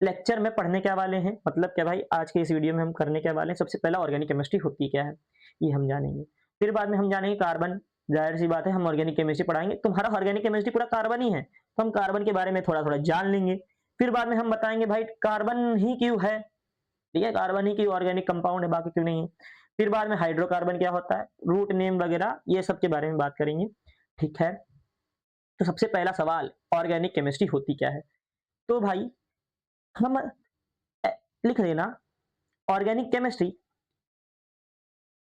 Lecture में पढ़ने क्या वाले हैं, मतलब क्या भाई आज के इस वीडियो में हम करने क्या वाले हैं, सबसे पहला ऑर्गेनिक केमिस्ट्री होती क्या है ये हम जानेंगे। फिर बाद में हम जानेंगे कार्बन, जाहिर सी बात है हम ऑर्गेनिक केमिस्ट्री पढ़ाएंगे, तुम्हारा ऑर्गेनिक केमिस्ट्री पूरा कार्बन ही है तो हम कार्बन के बारे में थोड़ा थोड़ा जान लेंगे। फिर बाद में हम बताएंगे भाई कार्बन ही क्यों है, ठीक है, कार्बन ही क्यों ऑर्गेनिक कंपाउंड है, बाकी क्यों नहीं है। फिर बाद में हाइड्रोकार्बन क्या होता है, रूट नेम वगैरह ये सब के बारे में बात करेंगे, ठीक है। तो सबसे पहला सवाल ऑर्गेनिक केमिस्ट्री होती क्या है, तो भाई हम लिख देना organic chemistry,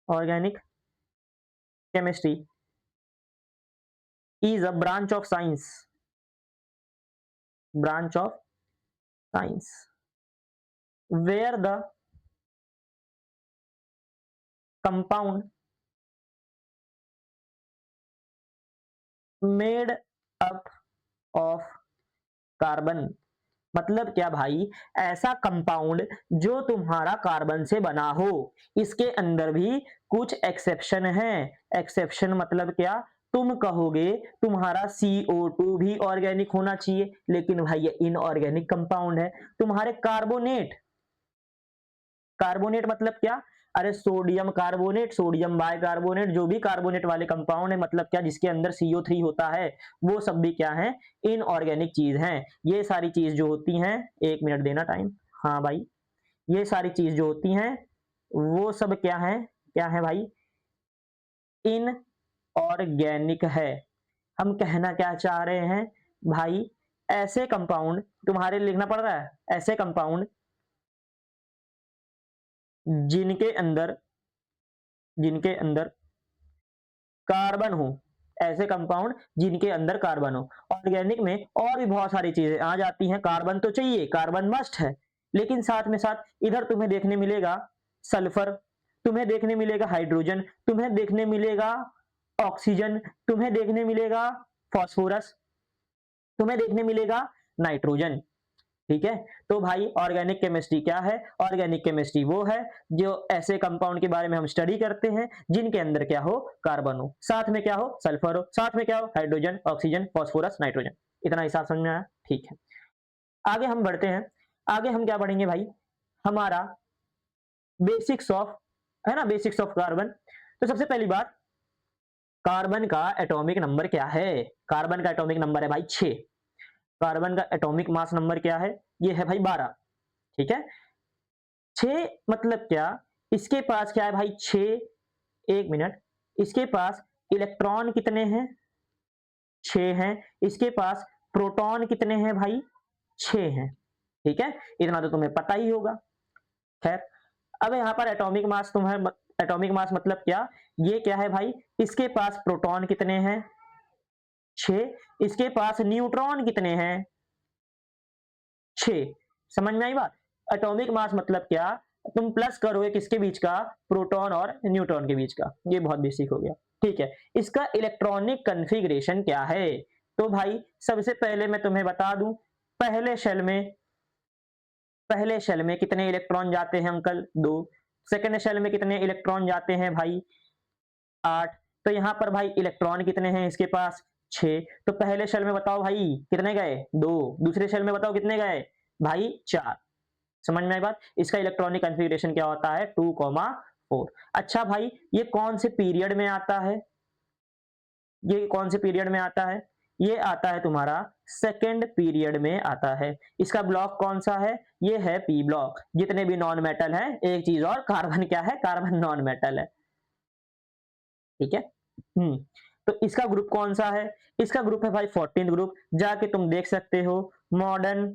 organic chemistry is a branch of science, branch of science where the compound made up of carbon, मतलब क्या भाई, ऐसा कंपाउंड जो तुम्हारा कार्बन से बना हो। इसके अंदर भी कुछ एक्सेप्शन है, एक्सेप्शन मतलब क्या, तुम कहोगे तुम्हारा CO2 भी ऑर्गेनिक होना चाहिए, लेकिन भाई ये इनऑर्गेनिक कंपाउंड है। तुम्हारे कार्बोनेट, कार्बोनेट मतलब क्या, अरे सोडियम कार्बोनेट, सोडियम बाइकार्बोनेट, जो भी कार्बोनेट वाले कंपाउंड है, मतलब क्या जिसके अंदर CO3 होता है, वो सब भी क्या है, इनऑर्गेनिक चीज हैं। ये सारी चीज जो होती हैं, 1 मिनट देना टाइम, हाँ भाई, ये सारी चीज जो होती हैं वो सब क्या है भाई, इनऑर्गेनिक है। हम कहना क्या चाह रहे हैं भाई, ऐसे कंपाउंड, तुम्हारे लिखना पड़ रहा है, ऐसे कंपाउंड जिनके अंदर, जिनके अंदर कार्बन हो, ऐसे कंपाउंड जिनके अंदर कार्बन हो। ऑर्गेनिक में और भी बहुत सारी चीजें आ जाती हैं, कार्बन तो चाहिए, कार्बन मस्ट है, लेकिन साथ में साथ इधर तुम्हें देखने मिलेगा सल्फर, तुम्हें देखने मिलेगा हाइड्रोजन, तुम्हें देखने मिलेगा ऑक्सीजन, तुम्हें देखने मिलेगा फास्फोरस, तुम्हें देखने मिलेगा नाइट्रोजन, ठीक है। तो भाई ऑर्गेनिक केमिस्ट्री क्या है, ऑर्गेनिक केमिस्ट्री वो है जो ऐसे कंपाउंड के बारे में हम स्टडी करते हैं जिनके अंदर क्या हो, कार्बन हो, साथ में क्या हो, सल्फर हो, साथ में क्या हो, हाइड्रोजन, ऑक्सीजन, फास्फोरस, नाइट्रोजन। इतना हिसाब समझ में आया, ठीक है। आगे हम बढ़ते हैं, आगे हम क्या पढ़ेंगे भाई, हमारा बेसिक्स ऑफ, है ना, बेसिक्स ऑफ कार्बन। तो सबसे पहली बात, कार्बन का एटॉमिक नंबर क्या है, कार्बन का एटॉमिक नंबर है भाई 6, कार्बन का एटॉमिक मास नंबर क्या है, ये है भाई 12, ठीक है। 6 मतलब क्या, इसके पास क्या है भाई 6, 1 मिनट, इसके पास इलेक्ट्रॉन कितने हैं, 6 हैं, इसके पास प्रोटॉन कितने हैं भाई, 6 हैं, ठीक है, इतना तो तुम्हें पता ही होगा। खैर, अब यहां पर एटॉमिक मास, तुम्हें एटॉमिक मास मतलब क्या, ये क्या है भाई, इसके पास प्रोटॉन कितने हैं, 6, इसके पास न्यूट्रॉन कितने हैं, 6। समझ में आई बात, एटॉमिक मास मतलब क्या, तुम प्लस करोगे किसके बीच का, प्रोटॉन और न्यूट्रॉन के बीच का, ये बहुत बेसिक हो गया, ठीक है। इसका इलेक्ट्रॉनिक कन्फिग्रेशन क्या है, तो भाई सबसे पहले मैं तुम्हें बता दूं, पहले शेल में, पहले शेल में कितने इलेक्ट्रॉन जाते हैं अंकल, 2, सेकेंड शेल में कितने इलेक्ट्रॉन जाते हैं भाई, 8। तो यहां पर भाई इलेक्ट्रॉन कितने हैं इसके पास, 6। तो पहले शेल में बताओ भाई कितने गए, 2, दूसरे शेल में बताओ कितने गए भाई, 4। समझ में आई बात, इसका इलेक्ट्रॉनिक कॉन्फ़िगरेशन क्या होता है, 2,4। अच्छा भाई ये कौन से पीरियड में आता है, ये कौन से पीरियड में आता है, ये आता है तुम्हारा सेकेंड पीरियड में आता है। इसका ब्लॉक कौन सा है, ये है पी ब्लॉक। जितने भी नॉन मेटल है, एक चीज और, कार्बन क्या है, कार्बन नॉन मेटल है, ठीक है। तो इसका ग्रुप कौन सा है, इसका ग्रुप है भाई 14th ग्रुप, जाके तुम देख सकते हो मॉडर्न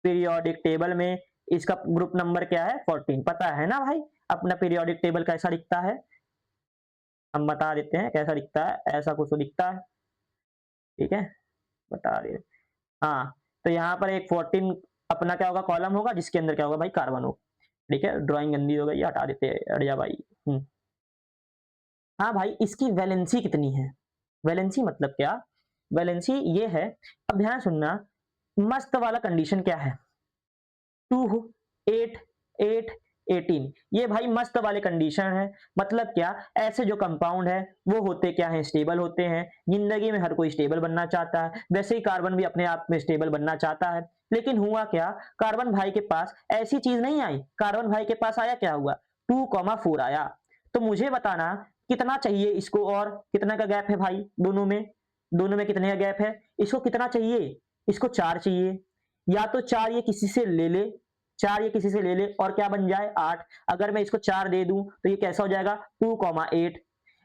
पीरियोडिक टेबल में, इसका ग्रुप नंबर क्या है, 14, पता है ना भाई अपना पीरियोडिक टेबल कैसा दिखता है, हम बता देते हैं कैसा दिखता है, ऐसा कुछ तो दिखता है, ठीक है, बता रहे हैं। हाँ, तो यहाँ पर एक 14 अपना क्या होगा, कॉलम होगा जिसके अंदर क्या होगा भाई, कार्बन हो, ठीक है। ड्राइंग गंदी हो गई, हटा देते हैं, हट जा भाई। हाँ भाई, इसकी वैलेंसी कितनी है, वैलेंसी मतलब क्या, वैलेंसी ये है, अब ध्यान सुनना, मस्त वाला कंडीशन क्या है, 2, 8, 8, 18। ये भाई मस्त वाले कंडीशन है। मतलब क्या, ऐसे जो कंपाउंड है वो होते क्या है, स्टेबल होते हैं। जिंदगी में हर कोई स्टेबल बनना चाहता है, वैसे ही कार्बन भी अपने आप में स्टेबल बनना चाहता है। लेकिन हुआ क्या, कार्बन भाई के पास ऐसी चीज नहीं आई। कार्बन भाई के पास आया क्या हुआ, 2,4 आया। तो मुझे बताना कितना चाहिए इसको, और कितना का गैप है भाई दोनों में, दोनों में कितने का गैप है, इसको कितना चाहिए, इसको 4 चाहिए। या तो 4 ये किसी से ले ले, 4 ये किसी से ले ले और क्या बन जाए 8। अगर मैं इसको 4 दे दूं तो ये कैसा हो जाएगा 2,8।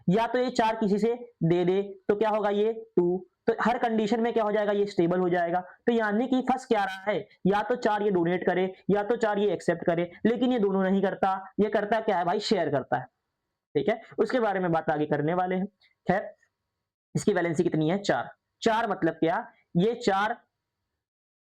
या तो ये 4 किसी से दे दे तो क्या होगा ये 2। तो हर कंडीशन में क्या हो जाएगा, ये स्टेबल हो जाएगा। तो यानी कि फंस क्या रहा है, या तो 4 ये डोनेट करे या तो 4 ये एक्सेप्ट करे, लेकिन ये दोनों नहीं करता। ये करता क्या है भाई, शेयर करता है। ठीक है, उसके बारे में बात आगे करने वाले हैं। खैर, इसकी वैलेंसी कितनी है 4। 4 मतलब क्या, ये 4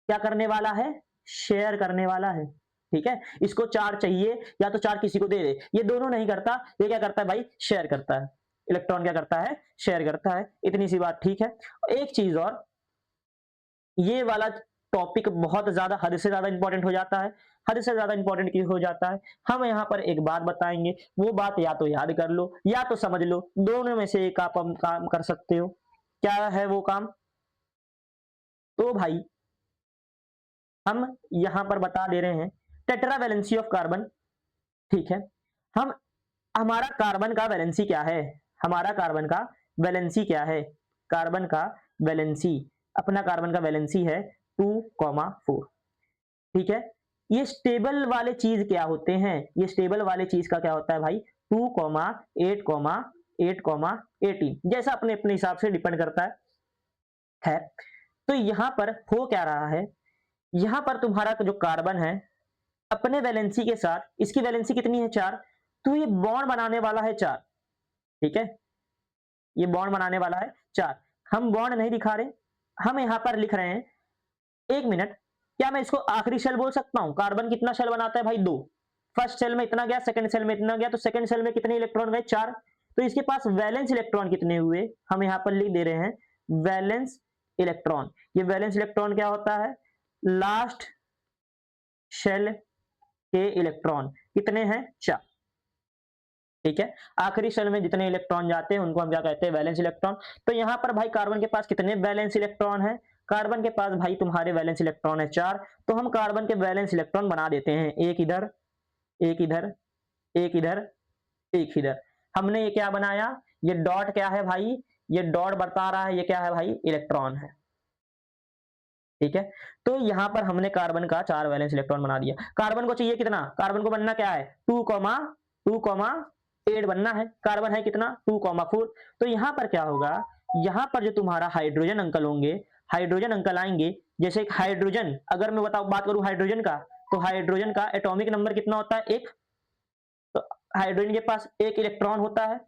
क्या करने वाला है, शेयर करने वाला है। ठीक है, इसको 4 चाहिए या तो 4 किसी को दे दे, ये दोनों नहीं करता। ये क्या करता है भाई, शेयर करता है। इलेक्ट्रॉन क्या करता है, शेयर करता है। इतनी सी बात ठीक है। एक चीज और, ये वाला टॉपिक बहुत ज्यादा, हद से ज्यादा इंपॉर्टेंट हो जाता है। हद से ज्यादा इंपॉर्टेंट क्यों हो जाता है, हम यहाँ पर एक बात बताएंगे, वो बात या तो याद कर लो या तो समझ लो, दोनों में से एक आप काम कर सकते हो। क्या है वो काम, तो भाई हम यहां पर बता दे रहे हैं टेट्रा वैलेंसी ऑफ कार्बन। ठीक है, हम, हमारा कार्बन का वैलेंसी क्या है, हमारा कार्बन का वैलेंसी क्या है, कार्बन का वैलेंसी, अपना कार्बन का वैलेंसी है 2,4। ठीक है, ये स्टेबल वाले चीज क्या होते हैं, ये स्टेबल वाले चीज का क्या होता है भाई 2,8,8,18, जैसा अपने अपने हिसाब से डिपेंड करता है। तो यहां पर हो क्या रहा है, यहां पर तुम्हारा जो कार्बन है अपने वैलेंसी के साथ, इसकी वैलेंसी कितनी है 4, तो ये बॉन्ड बनाने वाला है 4। ठीक है, ये बॉन्ड बनाने वाला है 4। हम बॉन्ड नहीं दिखा रहे, हम यहां पर लिख रहे हैं, एक मिनट, क्या मैं इसको आखिरी शेल बोल सकता हूं, कार्बन कितना शेल बनाता है भाई 2। फर्स्ट सेल में इतना गया, सेकंड सेल में इतना गया, तो सेकंड सेल में कितने इलेक्ट्रॉन गए 4। तो इसके पास वैलेंस इलेक्ट्रॉन कितने हुए, हम यहां पर लिख दे रहे हैं वैलेंस इलेक्ट्रॉन। ये वैलेंस इलेक्ट्रॉन क्या होता है, लास्ट शेल के इलेक्ट्रॉन कितने हैं 4। ठीक है, आखिरी शेल में जितने इलेक्ट्रॉन जाते हैं उनको हम क्या कहते हैं, वैलेंस इलेक्ट्रॉन। तो यहां पर भाई कार्बन के पास कितने वैलेंस इलेक्ट्रॉन है, कार्बन के पास भाई तुम्हारे वैलेंस इलेक्ट्रॉन है 4। तो हम कार्बन के वैलेंस इलेक्ट्रॉन बना देते हैं, एक इधर, एक इधर, एक इधर, एक इधर। हमने ये क्या बनाया, ये डॉट क्या है भाई, ये डॉट बता रहा है ये क्या है भाई, इलेक्ट्रॉन है। ठीक है, तो यहां पर हमने कार्बन का 4 वैलेंस इलेक्ट्रॉन बना दिया। कार्बन को चाहिए कितना, कार्बन को बनना क्या है 2,8 बनना है। कार्बन है कितना 2,4। तो यहां पर क्या होगा, यहां पर जो तुम्हारा हाइड्रोजन अंकल होंगे, हाइड्रोजन अंकल आएंगे। जैसे एक हाइड्रोजन, अगर मैं बताऊं बात करूं हाइड्रोजन का, तो हाइड्रोजन का एटॉमिक नंबर कितना होता है 1। तो हाइड्रोजन के पास 1 इलेक्ट्रॉन होता है।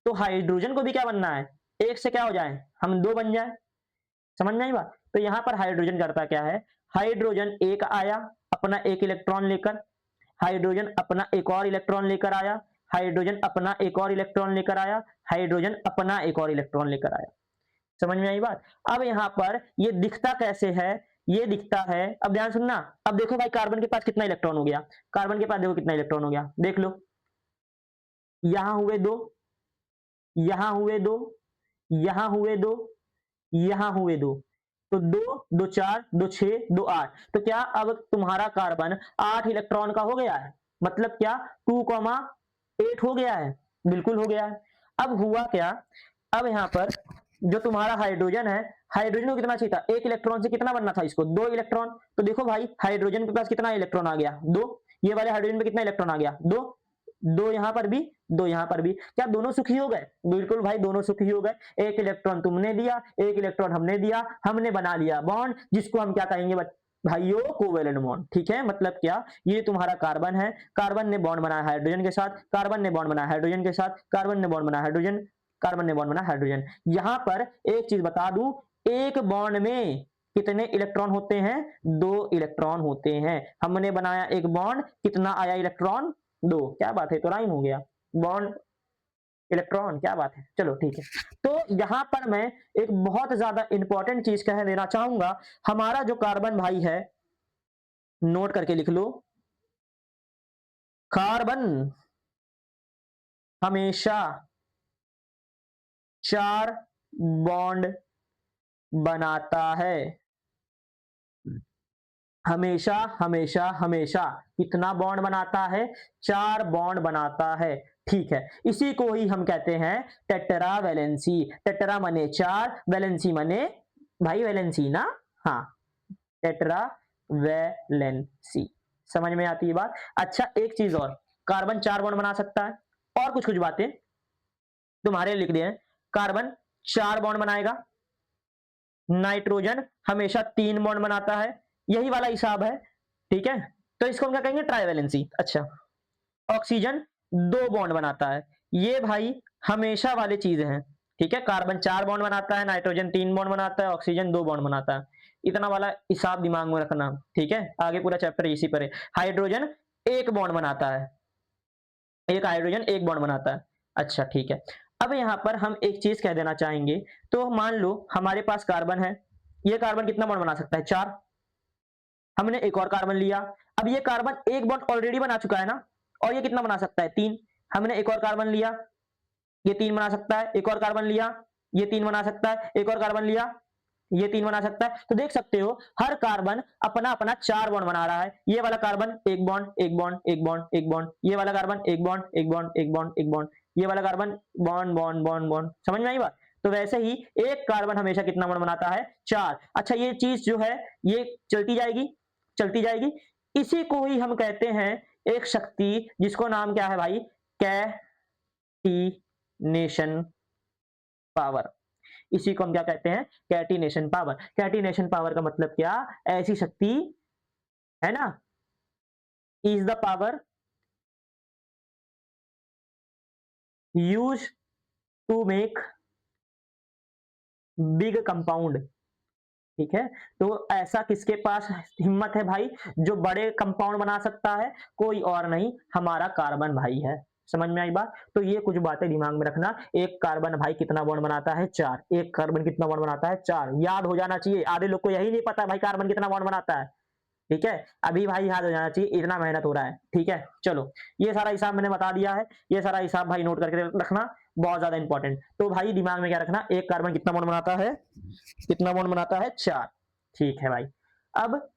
तो हाइड्रोजन को भी क्या बनना है, 1 से क्या हो जाए, हम 2 बन जाए। समझ में आई बात। तो यहां पर हाइड्रोजन करता क्या है, हाइड्रोजन एक आया अपना 1 इलेक्ट्रॉन लेकर, हाइड्रोजन अपना एक और इलेक्ट्रॉन लेकर आया, हाइड्रोजन अपना एक और इलेक्ट्रॉन लेकर आया, हाइड्रोजन अपना एक और इलेक्ट्रॉन लेकर आया। समझ में आई बात। अब यहां पर ये दिखता कैसे है, ये दिखता है, अब ध्यान सुनना। अब देखो भाई कार्बन के पास कितना इलेक्ट्रॉन हो गया, कार्बन के पास देखो कितना इलेक्ट्रॉन हो गया, देख लो, यहां हुए 2, यहां हुए 2, यहां हुए 2, यहां हुए 2। तो 2 2 4 2 6 2 8। तो क्या अब तुम्हारा कार्बन 8 इलेक्ट्रॉन का हो गया है, मतलब क्या 2,8 हो गया है, बिल्कुल हो गया है। अब हुआ क्या, अब यहां पर जो तुम्हारा हाइड्रोजन है, हाइड्रोजन को कितना चाहिए था, 1 इलेक्ट्रॉन से कितना बनना था इसको 2 इलेक्ट्रॉन। तो देखो भाई हाइड्रोजन के पास कितना इलेक्ट्रॉन आ गया 2, ये वाले हाइड्रोजन में कितना इलेक्ट्रॉन आ गया 2, 2 यहां पर भी, 2 यहां पर भी। क्या दोनों सुखी हो गए, बिल्कुल भाई दोनों सुखी हो गए। 1 इलेक्ट्रॉन तुमने दिया, 1 इलेक्ट्रॉन हमने दिया, हमने बना लिया बॉन्ड, जिसको हम क्या कहेंगे भाइयों कोवेलेंट बॉन्ड। ठीक है, मतलब क्या, ये तुम्हारा कार्बन है, कार्बन ने बॉन्ड बनाया हाइड्रोजन के साथ, कार्बन ने बॉन्ड बनाया हाइड्रोजन के साथ, कार्बन ने बॉन्ड बनाया हाइड्रोजन, कार्बन ने बॉन्ड बनाया हाइड्रोजन। यहां पर एक चीज बता दूं, एक बॉन्ड में कितने इलेक्ट्रॉन होते हैं, 2 इलेक्ट्रॉन होते हैं। हमने बनाया एक बॉन्ड, कितना आया इलेक्ट्रॉन 2। क्या बात है, तो राइम हो गया, बॉन्ड इलेक्ट्रॉन, क्या बात है। चलो ठीक है, तो यहां पर मैं एक बहुत ज्यादा इंपॉर्टेंट चीज कह देना चाहूंगा, हमारा जो कार्बन भाई है, नोट करके लिख लो, कार्बन हमेशा 4 बॉन्ड बनाता है। हमेशा हमेशा हमेशा कितना बॉन्ड बनाता है? 4 बॉन्ड बनाता है। ठीक है, इसी को ही हम कहते हैं टेट्रा वैलेंसी। टेट्रा माने 4, वैलेंसी माने भाई वैलेंसी ना, हाँ, टेट्रा वैलेंसी। समझ में आती है बात? अच्छा, एक चीज और, कार्बन 4 बॉन्ड बना सकता है, और कुछ कुछ बातें तुम्हारे लिख दिए हैं। कार्बन 4 बॉन्ड बनाएगा, नाइट्रोजन हमेशा 3 बॉन्ड बनाता है, यही वाला हिसाब है, ठीक है, तो इसको हम क्या कहेंगे? ट्राइवैलेंसी। अच्छा, ऑक्सीजन 2 बॉन्ड बनाता है, ये भाई हमेशा वाली चीजें हैं, ठीक है, कार्बन 4 बॉन्ड बनाता है, नाइट्रोजन 3 बॉन्ड बनाता है, ऑक्सीजन 2 बॉन्ड बनाता है, इतना वाला हिसाब दिमाग में रखना, ठीक है, आगे पूरा चैप्टर इसी पर है। हाइड्रोजन 1 बॉन्ड बनाता है, एक हाइड्रोजन 1 बॉन्ड बनाता है। अच्छा, ठीक है, अब यहां पर हम एक चीज कह देना चाहेंगे, तो मान लो हमारे पास कार्बन है, ये कार्बन कितना बॉन्ड बना सकता है? 4। हमने एक और कार्बन लिया, अब ये कार्बन 1 बॉन्ड ऑलरेडी बना चुका है ना, और ये कितना बना सकता है? 3। हमने एक और कार्बन लिया, ये 3 बना सकता है, एक और कार्बन लिया, ये 3 बना सकता है, एक और कार्बन लिया, ये 3 बना सकता है। तो देख सकते हो हर कार्बन अपना अपना 4 बॉन्ड बना रहा है। ये वाला carbon 1 bond 1 bond 1 bond 1 bond, ये वाला carbon 1 bond 1 bond 1 bond 1 bond, ये वाला carbon bond bond bond bond. समझ में आई बात? तो वैसे ही एक कार्बन हमेशा कितना बॉन्ड बनाता है? 4। अच्छा, ये चीज जो है ये चलती जाएगी, चलती जाएगी, इसी को ही हम कहते हैं एक शक्ति, जिसको नाम क्या है भाई? Catenation power. इसी को हम क्या कहते हैं? Catenation power. कैटिनेशन पावर का मतलब क्या? ऐसी शक्ति है ना, is the power use to make big compound. ठीक है, तो ऐसा किसके पास हिम्मत है भाई, जो बड़े कंपाउंड बना सकता है? कोई और नहीं, हमारा कार्बन भाई है। समझ में आई बात? तो ये कुछ बातें दिमाग में रखना। एक कार्बन भाई कितना बॉन्ड बनाता है? 4। एक कार्बन कितना बॉन्ड बनाता है? 4। याद हो जाना चाहिए, आधे लोग को यही नहीं पता भाई कार्बन कितना बॉन्ड बनाता है। ठीक है, अभी भाई याद हो जाना चाहिए, इतना मेहनत हो रहा है। ठीक है, चलो, ये सारा हिसाब मैंने बता दिया है, ये सारा हिसाब भाई नोट करके रखना, बहुत ज्यादा इंपॉर्टेंट। तो भाई दिमाग में क्या रखना, एक कार्बन कितना बॉन्ड बनाता है? कितना बॉन्ड बनाता है? 4। ठीक है भाई, अब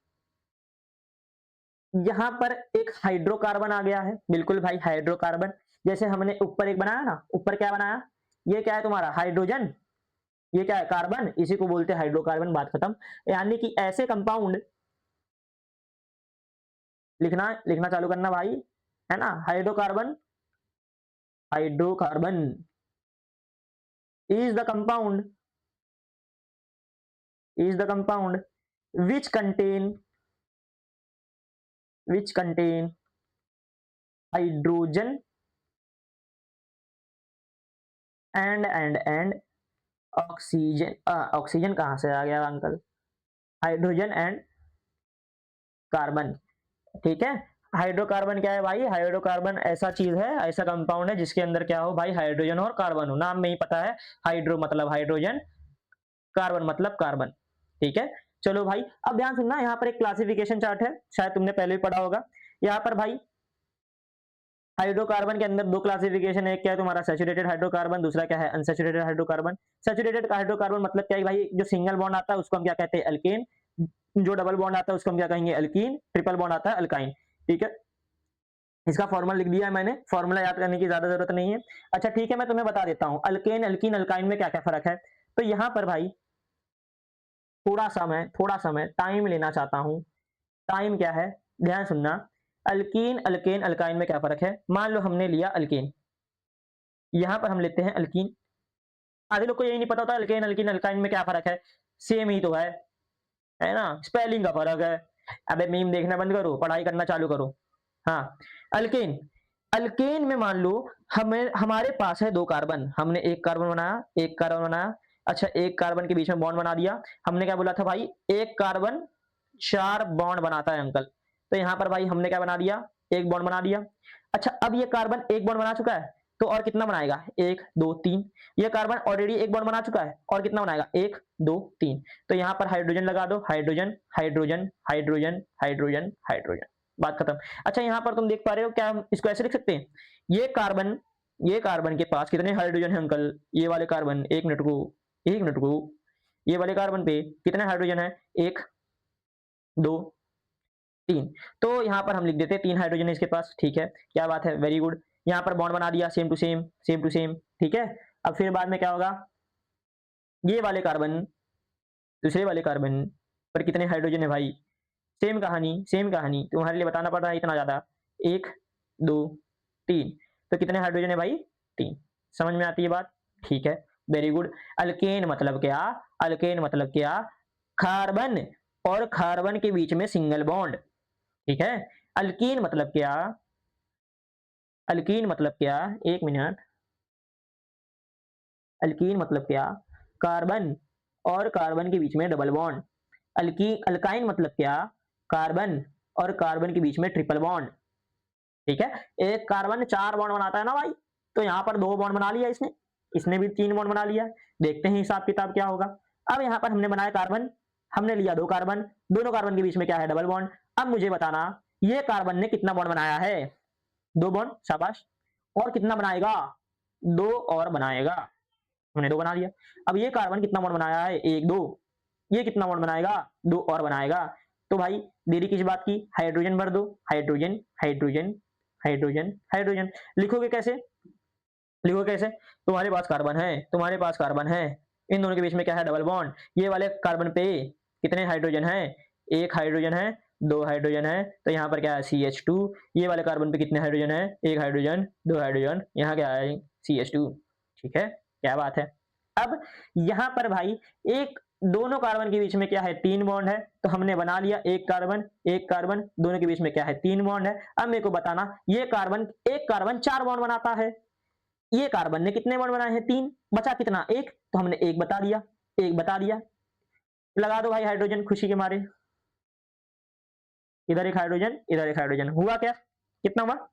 यहां पर एक हाइड्रोकार्बन आ गया है। बिल्कुल भाई, हाइड्रोकार्बन, जैसे हमने ऊपर एक बनाया ना, ऊपर क्या बनाया? ये क्या है तुम्हारा? हाइड्रोजन, ये क्या है? कार्बन, इसी को बोलते हैं हाइड्रोकार्बन, बात खत्म। यानी कि ऐसे कंपाउंड लिखना, लिखना चालू करना भाई, है ना? Hydrocarbon, hydrocarbon is the compound, is the compound which contain, which contain hydrogen and oxygen. Oxygen कहां से आ गया अंकल? Hydrogen and carbon. ठीक है, हाइड्रोकार्बन क्या है भाई? हाइड्रोकार्बन ऐसा चीज है, ऐसा कंपाउंड है जिसके अंदर क्या हो भाई? हाइड्रोजन और कार्बन हो। नाम में ही पता है, हाइड्रो मतलब हाइड्रोजन, कार्बन मतलब कार्बन। ठीक है, चलो भाई, अब ध्यान सुनना, यहाँ पर एक क्लासिफिकेशन चार्ट है, शायद तुमने पहले भी पढ़ा होगा। यहाँ पर भाई हाइड्रोकार्बन के अंदर 2 क्लासिफिकेशन है, एक क्या है तुम्हारा? सैचुरेटेड हाइड्रोकार्बन, दूसरा क्या है? Unsaturated hydrocarbon. सैचुरेटेड हाइड्रोकार्बन मतलब क्या है भाई? जो सिंगल बॉन्ड आता है उसको हम क्या कहते हैं? एल्केन। जो डबल बॉन्ड आता है उसको हम क्या कहेंगे? एल्कीन। ट्रिपल बॉन्ड आता है अल्काइन। ठीक है, इसका फॉर्मूला लिख दिया है मैंने, फॉर्मूला याद करने की ज्यादा जरूरत नहीं है। अच्छा ठीक है, मैं तुम्हें बता देता हूँ अल्केन, एल्कीन, अल्काइन में क्या क्या फर्क है। तो यहाँ पर भाई थोड़ा समय टाइम लेना चाहता हूँ। टाइम क्या है, ध्यान सुनना। अल्कीन, अल्केन, अल्काइन में क्या फर्क है? मान लो हमने लिया अल्केन, यहां पर हम लेते हैं अल्कीन। आधे लोग को यही नहीं पता होता अल्केन, अल्कीन, अल्काइन में क्या फर्क है। सेम ही तो है ना, स्पेलिंग का फर्क है। अबे मीम देखना बंद करो, पढ़ाई करना चालू करो। हाँ, अल्केन, अल्केन में मान लो हमें, हमारे पास है 2 कार्बन, हमने एक कार्बन बनाया, एक कार्बन बनाया। अच्छा, एक कार्बन के बीच में बॉन्ड बना दिया। हमने क्या बोला था भाई? एक कार्बन 4 बॉन्ड बनाता है अंकल। तो यहां पर भाई हमने क्या बना दिया? एक बॉन्ड बना दिया। अच्छा, अब ये कार्बन एक बॉन्ड बना चुका है, तो और कितना बनाएगा? 1 2 3। ये कार्बन ऑलरेडी एक बॉन्ड बना चुका है, और कितना बनाएगा? 1 2 3। तो यहां पर हाइड्रोजन लगा दो, hydrogen hydrogen hydrogen hydrogen hydrogen. बात खत्म। अच्छा यहाँ पर तुम देख पा रहे हो, क्या हम इसको ऐसे लिख सकते हैं, ये कार्बन के पास कितने हाइड्रोजन है अंकल, ये वाले कार्बन, एक मिनट को, ये वाले कार्बन पे कितने हाइड्रोजन है, 1 2 3। तो यहाँ पर हम लिख देते हैं 3 हाइड्रोजन है इसके पास, ठीक है, क्या बात है, वेरी गुड। यहाँ पर बॉन्ड बना दिया सेम टू सेम, ठीक है। अब फिर बाद में क्या होगा, ये वाले कार्बन, दूसरे वाले कार्बन पर कितने हाइड्रोजन है भाई, सेम कहानी तुम्हारे लिए बताना पड़ रहा है इतना ज्यादा, 1 2 3, तो कितने हाइड्रोजन है भाई, 3। समझ में आती है बात, ठीक है, वेरी गुड। अल्केन मतलब क्या, अल्केन मतलब क्या, कार्बन और कार्बन के बीच में सिंगल बॉन्ड, ठीक है। अल्कीन मतलब क्या, अल्कीन मतलब क्या, एक मिनट, अल्कीन मतलब क्या, कार्बन और कार्बन के बीच में डबल बॉन्ड। अल्काइन मतलब क्या, कार्बन और कार्बन के बीच में ट्रिपल बॉन्ड, ठीक है। एक कार्बन 4 बॉन्ड बनाता है ना भाई, तो यहाँ पर 2 बॉन्ड बना लिया इसने, इसने भी 3 बॉन्ड बना लिया। देखते हैं हिसाब किताब क्या होगा। अब यहाँ पर हमने बनाया कार्बन, हमने लिया 2 कार्बन, दोनों कार्बन के बीच में क्या है, डबल बॉन्ड। अब मुझे बताना ये कार्बन ने कितना बॉन्ड बनाया है, 2 बॉन्ड, शाबाश। और कितना बनाएगा, 2 और बनाएगा, हमने 2 बना दिया। अब ये कार्बन कितना बॉन्ड बनाया है, 1 2, ये कितना बॉन्ड बनाएगा, 2 और बनाएगा। तो भाई देरी किस बात की, हाइड्रोजन भर दो, हाइड्रोजन हाइड्रोजन हाइड्रोजन हाइड्रोजन। लिखोगे कैसे, लिखोगे कैसे, तुम्हारे पास कार्बन है, तुम्हारे पास कार्बन है, इन दोनों के बीच में क्या है, डबल बॉन्ड। ये वाले कार्बन पे कितने हाइड्रोजन है, 1 हाइड्रोजन है, 2 हाइड्रोजन है, तो यहाँ पर क्या है, CH2। ये वाले कार्बन पे कितने हाइड्रोजन है, 1 हाइड्रोजन, 2 हाइड्रोजन, यहाँ क्या है, CH2, ठीक है, क्या बात है। अब यहाँ पर भाई एक दोनों कार्बन के बीच में क्या है, 3 बॉन्ड है, तो हमने बना लिया एक कार्बन, दोनों के बीच में क्या है, 3 बॉन्ड है। अब मेरे को बताना, ये कार्बन, एक कार्बन 4 बॉन्ड बनाता है, ये कार्बन ने कितने बॉन्ड बनाए हैं, 3, बचा कितना, 1, तो हमने 1 बता दिया, 1 बता दिया। लगा दो भाई हाइड्रोजन खुशी के मारे, इधर एक हाइड्रोजन, इधर एक हाइड्रोजन, हुआ क्या, कितना हुआ,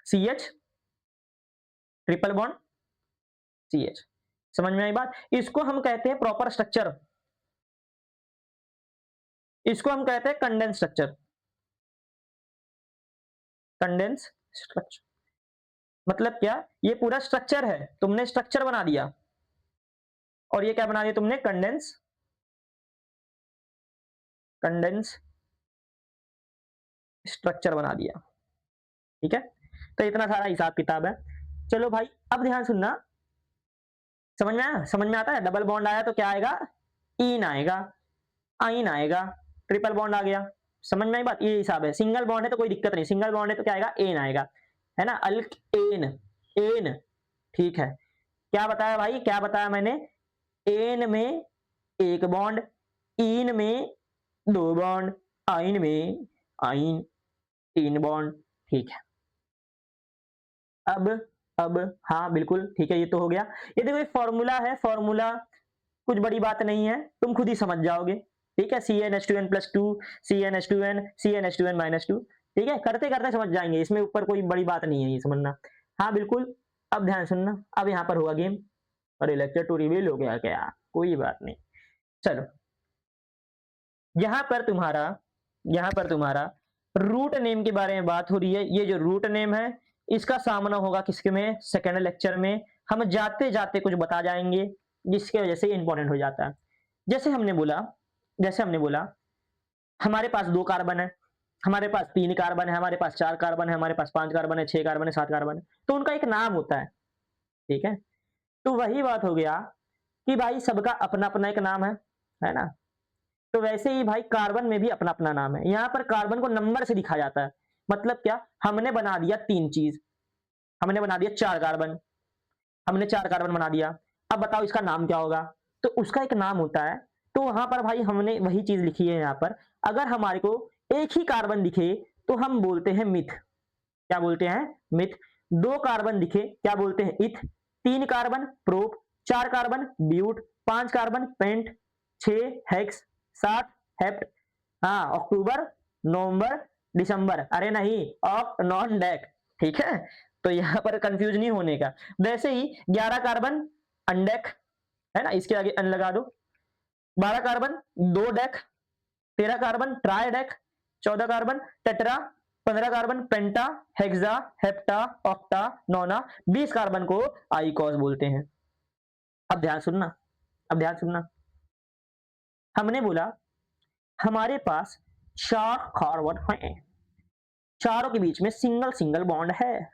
CH, ट्रिपल बॉन्ड CH। समझ में आई बात, इसको हम कहते हैं प्रॉपर स्ट्रक्चर, इसको हम कहते हैं कंडेंस स्ट्रक्चर, कंडेंस स्ट्रक्चर मतलब क्या, ये पूरा स्ट्रक्चर है, तुमने स्ट्रक्चर बना दिया, और ये क्या बना दिया तुमने, कंडेंस, कंडेंस स्ट्रक्चर बना दिया, ठीक है। तो इतना सारा हिसाब किताब है। चलो भाई अब ध्यान सुनना, समझ में आया, समझ में आता है, डबल बॉन्ड आया तो क्या आएगा, इन आएगा, आइन आएगा, ट्रिपल बॉन्ड आ गया, समझ में आई बात, ये हिसाब है। सिंगल बॉन्ड है तो कोई दिक्कत नहीं, सिंगल बॉन्ड है तो क्या आएगा, एन आएगा, है ना, अल्क एन, एन, ठीक है। क्या बताया भाई, क्या बताया मैंने, एन में 1 बॉन्ड, इन में 2 बॉन्ड, आइन में, आइन 3 बॉन्ड, ठीक है। अब हाँ बिल्कुल ठीक है, ये तो हो गया। ये देखो फॉर्मूला है, फॉर्मूला कुछ बड़ी बात नहीं है, तुम खुद ही समझ जाओगे, ठीक है। CnH2n+2, CnH2n, CnH2n-2, ठीक है, करते करते समझ जाएंगे, इसमें ऊपर कोई बड़ी बात नहीं है ये समझना। हाँ बिल्कुल, अब ध्यान सुनना, अब यहाँ पर होगा गेम। अरे लेक्चर टू रिवील हो गया क्या, कोई बात नहीं, चलो। यहाँ पर तुम्हारा रूट नेम के बारे में बात हो रही है। ये जो रूट नेम है इसका सामना होगा किसके में, सेकेंड लेक्चर में। हम जाते जाते कुछ बता जाएंगे जिसकी वजह से इंपॉर्टेंट हो जाता है। जैसे हमने बोला हमारे पास 2 कार्बन है, हमारे पास 3 कार्बन है, हमारे पास 4 कार्बन है, हमारे पास 5 कार्बन है, 6 कार्बन है, 7 कार्बन है, तो उनका एक नाम होता है, ठीक है। तो वही बात हो गया कि भाई सबका अपना अपना एक नाम है ना। तो वैसे ही भाई कार्बन में भी अपना अपना नाम है। यहाँ पर कार्बन को नंबर से लिखा जाता है, मतलब क्या, हमने बना दिया 3 चीज, हमने बना दिया 4 कार्बन, हमने 4 कार्बन बना दिया। अब बताओ इसका नाम क्या होगा, तो उसका एक नाम होता है। तो वहां पर भाई हमने वही चीज लिखी है यहाँ पर, अगर हमारे को एक ही कार्बन दिखे तो हम बोलते हैं मिथ, क्या बोलते हैं, मिथ। 2 कार्बन दिखे क्या बोलते हैं, eth. 3 carbon prop, 4 carbon but, 5 carbon pent, 6 hex, 7 hept, हाँ अक्टूबर, नवंबर, दिसंबर, अरे नहीं ऑफ नॉन डेक, ठीक है। तो यहाँ पर कंफ्यूज नहीं होने का। वैसे ही 11 कार्बन अनडेक, है ना, इसके आगे अन लगा दो। 12 carbon 2 dec, 13 carbon tri dec, 14 carbon tetra, 15 carbon penta, hexa, hepta, octa, nona, 20 carbon को आइकोस बोलते हैं। अब ध्यान सुनना, अब ध्यान सुनना, हमने बोला हमारे पास 4 कार्बन हैं, चारों के बीच में सिंगल सिंगल बॉन्ड है,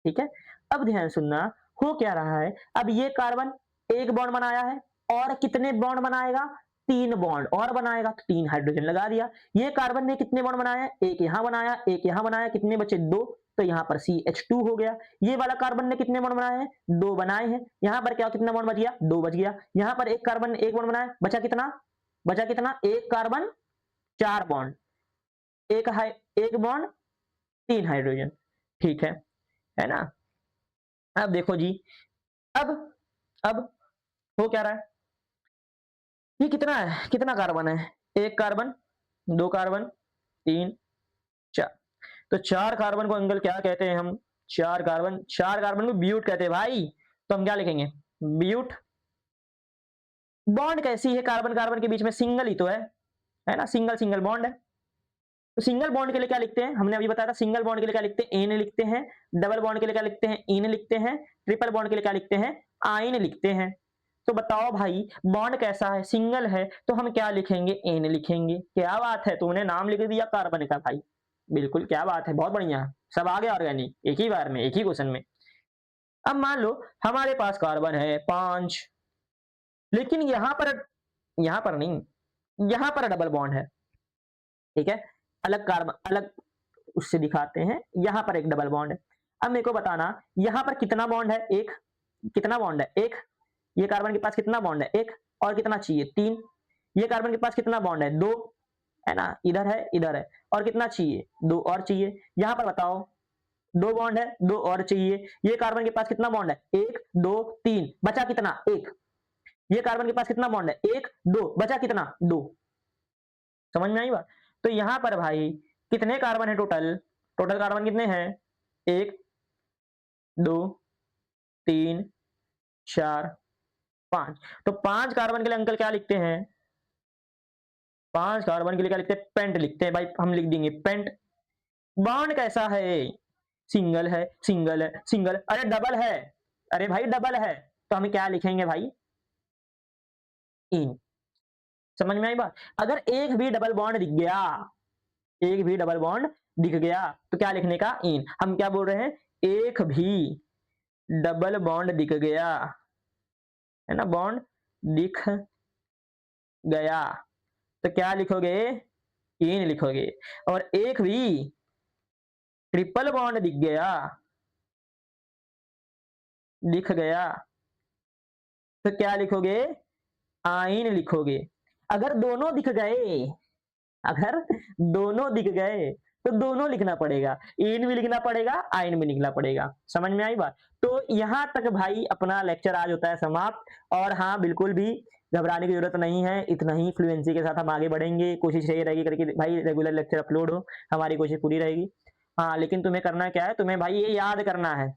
ठीक है। अब ध्यान सुनना, हो क्या रहा है, अब ये कार्बन एक बॉन्ड बनाया है और कितने बॉन्ड बनाएगा, 3 बॉन्ड और बनाएगा, तो 3 हाइड्रोजन लगा दिया। ये कार्बन ने कितने बॉन्ड बनाए, एक यहां बनाया, एक यहां बनाया, कितने बचे 2, तो यहां पर CH2 हो गया। ये वाला कार्बन ने कितने बॉन्ड बनाए हैं, 2 बनाए हैं, यहां पर क्या कितना बॉन्ड बच गया, 2 बच गया। यहां पर एक कार्बन ने एक बॉन्ड बनाया, बचा कितना, बचा कितना, एक कार्बन 4 बॉन्ड, एक बॉन्ड 3 हाइड्रोजन, ठीक है ना। अब देखो जी, अब हो क्या रहा है, ये कितना है, कितना कार्बन है, एक कार्बन, 2 कार्बन, 3, 4, तो 4 कार्बन को अंकल क्या कहते हैं हम, 4 कार्बन को ब्यूट कहते हैं भाई। तो हम क्या लिखेंगे, ब्यूट। बॉन्ड कैसी है, कार्बन कार्बन के बीच में सिंगल ही तो है ना, सिंगल सिंगल बॉन्ड है। तो सिंगल बॉन्ड के लिए क्या लिखते हैं, हमने अभी बताया था, सिंगल बॉन्ड के लिए क्या लिखते हैं, एन लिखते हैं, डबल बॉन्ड के लिए क्या लिखते हैं, इन लिखते हैं, ट्रिपल बॉन्ड के लिए क्या लिखते हैं, आइन लिखते हैं। तो बताओ भाई, बॉन्ड कैसा है, सिंगल है, तो हम क्या लिखेंगे, एन लिखेंगे। क्या बात है, तुमने नाम लिख दिया कार्बन का भाई, बिल्कुल क्या बात है, बहुत बढ़िया, सब आ गया ऑर्गेनिक एक ही बार में, एक ही क्वेश्चन में। अब मान लो हमारे पास कार्बन है 5, लेकिन यहां पर नहीं, यहां पर डबल बॉन्ड है, ठीक है, अलग कार्बन अलग उससे दिखाते हैं, यहां पर एक डबल बॉन्ड है। अब मेरे को बताना यहां पर कितना बॉन्ड है, एक, कितना बॉन्ड है, एक, ये कार्बन के पास कितना बॉन्ड है, एक, और कितना चाहिए, 3, ये कार्बन के पास कितना बॉन्ड है, 2, है ना, इधर है इधर है, और कितना चाहिए, 2 और चाहिए। यहां पर बताओ 2 बॉन्ड है, 2 और चाहिए। ये कार्बन के पास कितना बॉन्ड है, 1 2 3, बचा कितना, 1। ये कार्बन के पास कितना बॉन्ड है, 1 2, बचा कितना, 2। समझ में आई बात। तो यहां पर भाई कितने कार्बन है टोटल, टोटल कार्बन कितने हैं, 1 2 3 4 5। तो 5 कार्बन के लिए अंकल क्या लिखते हैं, 5 कार्बन के लिए क्या लिखते हैं, पेंट लिखते हैं भाई, हम लिख देंगे पेंट। बॉन्ड कैसा है, सिंगल है, सिंगल है, सिंगल, अरे डबल है, अरे भाई डबल है, तो हम क्या लिखेंगे भाई, इन। समझ में आई बात। अगर एक भी डबल बॉन्ड दिख गया, एक भी डबल बॉन्ड दिख गया, तो क्या लिखने का, इन। हम क्या बोल रहे हैं, एक भी डबल बॉन्ड दिख गया, है ना, बॉन्ड दिख गया, तो क्या लिखोगे, इन लिखोगे। और एक भी ट्रिपल बॉन्ड दिख गया, दिख गया, तो क्या लिखोगे, आइन लिखोगे। अगर दोनों दिख गए, अगर दोनों दिख गए, तो दोनों लिखना पड़ेगा, इन भी लिखना पड़ेगा, आइन भी लिखना पड़ेगा। समझ में आई बात। तो यहां तक भाई अपना लेक्चर आज होता है समाप्त। और हाँ, बिल्कुल भी घबराने की जरूरत नहीं है, इतना ही फ्लुएंसी के साथ हम आगे बढ़ेंगे। कोशिश यही रहेगी करके भाई रेगुलर लेक्चर अपलोड हो, हमारी कोशिश पूरी रहेगी। हाँ, लेकिन तुम्हें करना क्या है, तुम्हें भाई ये याद करना है,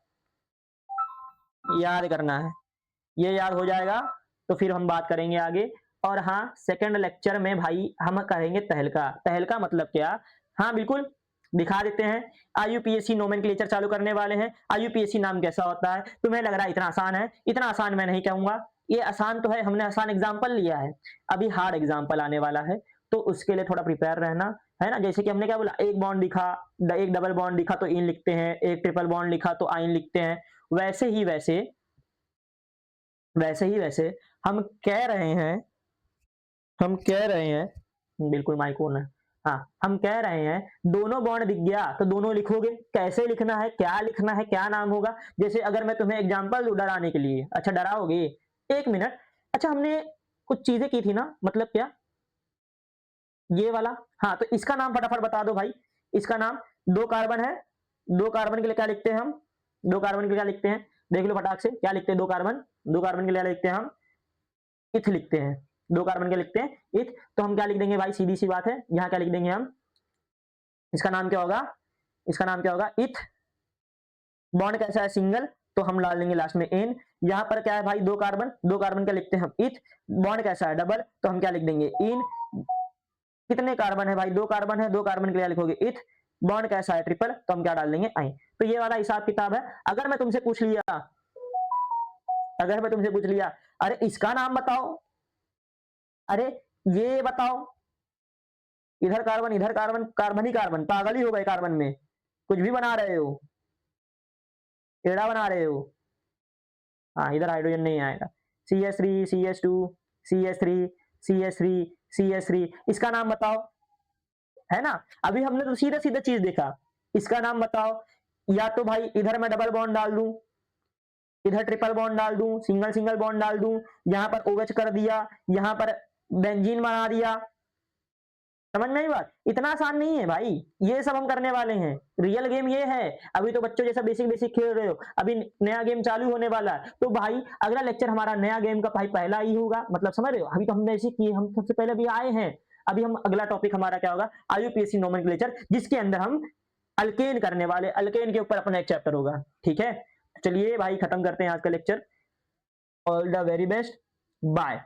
याद करना है। ये याद हो जाएगा तो फिर हम बात करेंगे आगे। और हाँ, सेकंड लेक्चर में भाई हम करेंगे तहलका। तहलका मतलब क्या, हाँ बिल्कुल दिखा देते हैं। IUPAC नोमेनक्लेचर चालू करने वाले हैं। IUPAC नाम कैसा होता है, तुम्हें लग रहा है इतना आसान है, इतना आसान मैं नहीं कहूंगा। ये आसान तो है, हमने आसान एग्जाम्पल लिया है, अभी हार्ड एग्जाम्पल आने वाला है, तो उसके लिए थोड़ा प्रिपेयर रहना है ना। जैसे कि हमने क्या बोला, एक बॉन्ड दिखा, एक डबल बॉन्ड दिखा तो इन लिखते हैं, एक ट्रिपल बॉन्ड लिखा तो आइन लिखते हैं। वैसे ही वैसे हम कह रहे हैं, बिल्कुल माइक ऑन है। हाँ, हम कह रहे हैं दोनों बॉन्ड दिख गया तो दोनों लिखोगे। कैसे लिखना है, क्या लिखना है, क्या नाम होगा। जैसे अगर मैं तुम्हें एग्जांपल दूं डराने के लिए, अच्छा डराओगे, 1 मिनट। अच्छा, हमने कुछ चीजें की थी ना, मतलब क्या, ये वाला। हाँ, तो इसका नाम फटाफट बता दो भाई। इसका नाम, 2 कार्बन है, 2 कार्बन के लिए क्या लिखते हैं हम, 2 कार्बन के लिए क्या लिखते हैं, देख लो फटाक से, क्या लिखते हैं, 2 कार्बन, 2 कार्बन के लिए क्या लिखते हैं हम, इथ लिखते हैं। 2 कार्बन के लिखते हैं इथ, तो हम क्या लिख देंगे भाई, सीधी सी बात है, यहाँ क्या लिख देंगे हम, इसका नाम क्या होगा, इसका नाम क्या होगा, इथ। बॉन्ड कैसा है, सिंगल, तो हम डाल देंगे लास्ट में एन। यहाँ पर क्या है भाई, 2 कार्बन, 2 कार्बन का लिखते हैं हम इथ। बॉन्ड कैसा है, डबल, तो हम क्या लिख देंगे, इन। कितने कार्बन है भाई, 2 कार्बन है, 2 कार्बन के लिए लिखोगे इथ, बॉन्ड कैसा है ट्रिपल, तो हम क्या डाल देंगे आई। तो ये वाला हिसाब किताब है। अगर मैं तुमसे पूछ लिया, अगर मैं तुमसे पूछ लिया अरे इसका नाम बताओ, अरे ये बताओ, इधर कार्बन इधर कार्बन, कार्बन ही कार्बन, पागल ही हो गए कार्बन में, कुछ भी बना रहे हो, टेढ़ा बना रहे हो। हाँ इधर हाइड्रोजन नहीं आएगा, CH3 CH2 CH3 CH3 CH3, इसका नाम बताओ, है ना। अभी हमने तो सीधा सीधा चीज देखा, इसका नाम बताओ। या तो भाई इधर मैं डबल बॉन्ड डाल दूं, इधर ट्रिपल बॉन्ड डाल दूं, सिंगल सिंगल बॉन्ड डाल दूं, यहां पर OH कर दिया, यहां पर बेंजीन बना दिया, समझ में आई बात। इतना आसान नहीं है भाई, ये सब हम करने वाले हैं, रियल गेम ये है। अभी तो बच्चों जैसा बेसिक बेसिक खेल रहे हो, अभी नया गेम चालू होने वाला है। तो भाई अगला लेक्चर हमारा नया गेम का भाई पहला ही होगा, मतलब समझ रहे हो। अभी तो हम बेसिक किए, हम सबसे पहले भी आए हैं। अभी हम अगला टॉपिक हमारा क्या होगा, IUPAC नोमेनक्लेचर, जिसके अंदर हम अल्केन करने वाले, अल्केन के ऊपर अपना एक चैप्टर होगा, ठीक है। चलिए भाई खत्म करते हैं आज का लेक्चर। All the very best, bye.